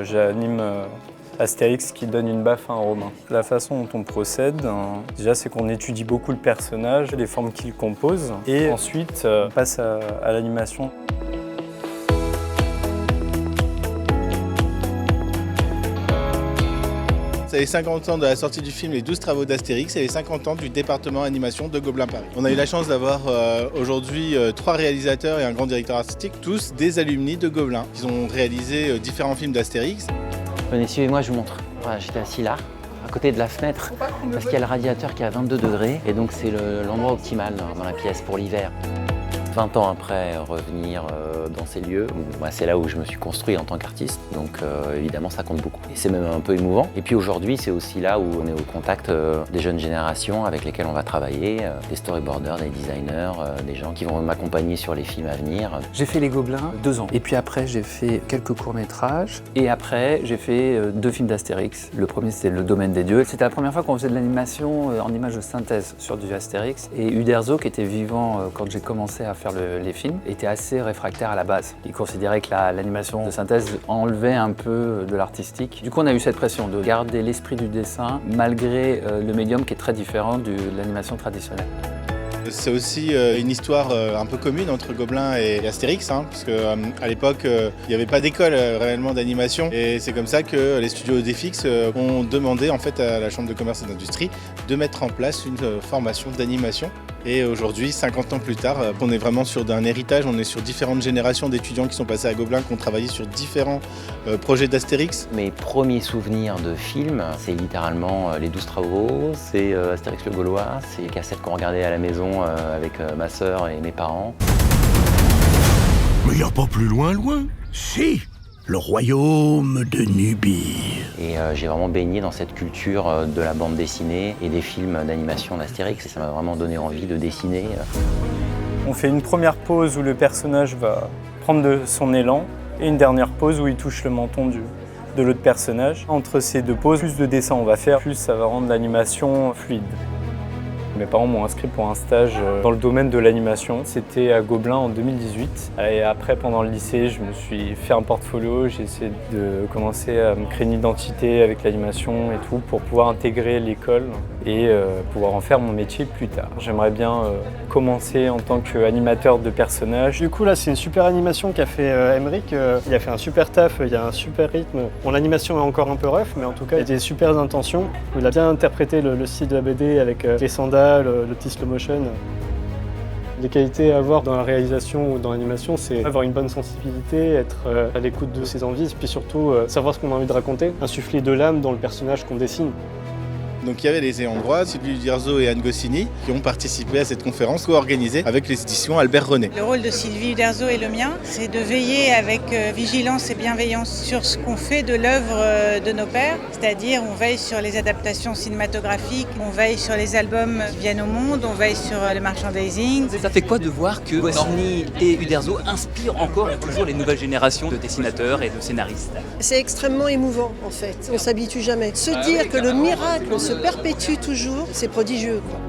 j'anime Astérix qui donne une baffe à un Romain. La façon dont on procède, déjà c'est qu'on étudie beaucoup le personnage, les formes qu'il compose, et ensuite on passe à l'animation. C'est les 50 ans de la sortie du film Les 12 travaux d'Astérix et les 50 ans du département animation de Gobelins Paris. On a eu la chance d'avoir aujourd'hui 3 réalisateurs et un grand directeur artistique, tous des alumni de Gobelins. Ils ont réalisé différents films d'Astérix. Venez, suivez-moi, je vous montre. Voilà, j'étais assis là, à côté de la fenêtre, parce qu'il y a le radiateur qui est à 22 degrés, et donc c'est l'endroit optimal dans la pièce pour l'hiver. 20 ans après, revenir dans ces lieux, c'est là où je me suis construit en tant qu'artiste, donc évidemment ça compte beaucoup. Et c'est même un peu émouvant. Et puis aujourd'hui, c'est aussi là où on est au contact des jeunes générations avec lesquelles on va travailler, des storyboarders, des designers, des gens qui vont m'accompagner sur les films à venir. J'ai fait Les Gobelins 2 ans, et puis après j'ai fait quelques courts-métrages, et après j'ai fait 2 films d'Astérix. Le premier c'était Le Domaine des Dieux. C'était la première fois qu'on faisait de l'animation en images de synthèse sur du Astérix. Et Uderzo, qui était vivant quand j'ai commencé à faire les films, était assez réfractaire à la base. Il considérait que l'animation de synthèse enlevait un peu de l'artistique. Du coup, on a eu cette pression de garder l'esprit du dessin malgré le médium qui est très différent de l'animation traditionnelle. C'est aussi une histoire un peu commune entre Gobelins et Astérix, parce qu'à l'époque, il n'y avait pas d'école réellement d'animation. Et c'est comme ça que les studios Odefix ont demandé en fait, à la Chambre de commerce et d'industrie de mettre en place une formation d'animation. Et aujourd'hui, 50 ans plus tard, on est vraiment sur un héritage, on est sur différentes générations d'étudiants qui sont passés à Gobelins, qui ont travaillé sur différents projets d'Astérix. Mes premiers souvenirs de films, c'est littéralement Les 12 travaux, c'est Astérix le Gaulois, c'est les cassettes qu'on regardait à la maison avec ma sœur et mes parents. Mais y a pas plus loin. Si, le royaume de Nubie. Et j'ai vraiment baigné dans cette culture de la bande dessinée et des films d'animation d'Astérix, et ça m'a vraiment donné envie de dessiner. On fait une première pause où le personnage va prendre son élan, et une dernière pause où il touche le menton de l'autre personnage. Entre ces 2 pauses, plus de dessins on va faire, plus ça va rendre l'animation fluide. Mes parents m'ont inscrit pour un stage dans le domaine de l'animation. C'était à Gobelins en 2018. Et après, pendant le lycée, je me suis fait un portfolio. J'ai essayé de commencer à me créer une identité avec l'animation et tout pour pouvoir intégrer l'école et pouvoir en faire mon métier plus tard. J'aimerais bien commencer en tant qu'animateur de personnages. Du coup, là, c'est une super animation qu'a fait Emeric. Il a fait un super taf, il y a un super rythme. Bon, l'animation est encore un peu rough, mais en tout cas, il y a des super intentions. Il a bien interprété le style de la BD avec les sandales, le petit slow motion. Les qualités à avoir dans la réalisation ou dans l'animation, c'est avoir une bonne sensibilité, être à l'écoute de ses envies, et puis surtout savoir ce qu'on a envie de raconter, insuffler de l'âme dans le personnage qu'on dessine. Donc il y avait les Hongrois, Sylvie Uderzo et Anne Goscinny, qui ont participé à cette conférence co-organisée avec les éditions Albert René. Le rôle de Sylvie Uderzo et le mien, c'est de veiller avec vigilance et bienveillance sur ce qu'on fait de l'œuvre de nos pères, c'est-à-dire on veille sur les adaptations cinématographiques, on veille sur les albums qui viennent au monde, on veille sur le merchandising. Ça fait quoi de voir que Goscinny et Uderzo inspirent encore et toujours les nouvelles générations de dessinateurs et de scénaristes? C'est extrêmement émouvant en fait, on s'habitue jamais. Se dire que le miracle se perpétue toujours, c'est prodigieux, quoi.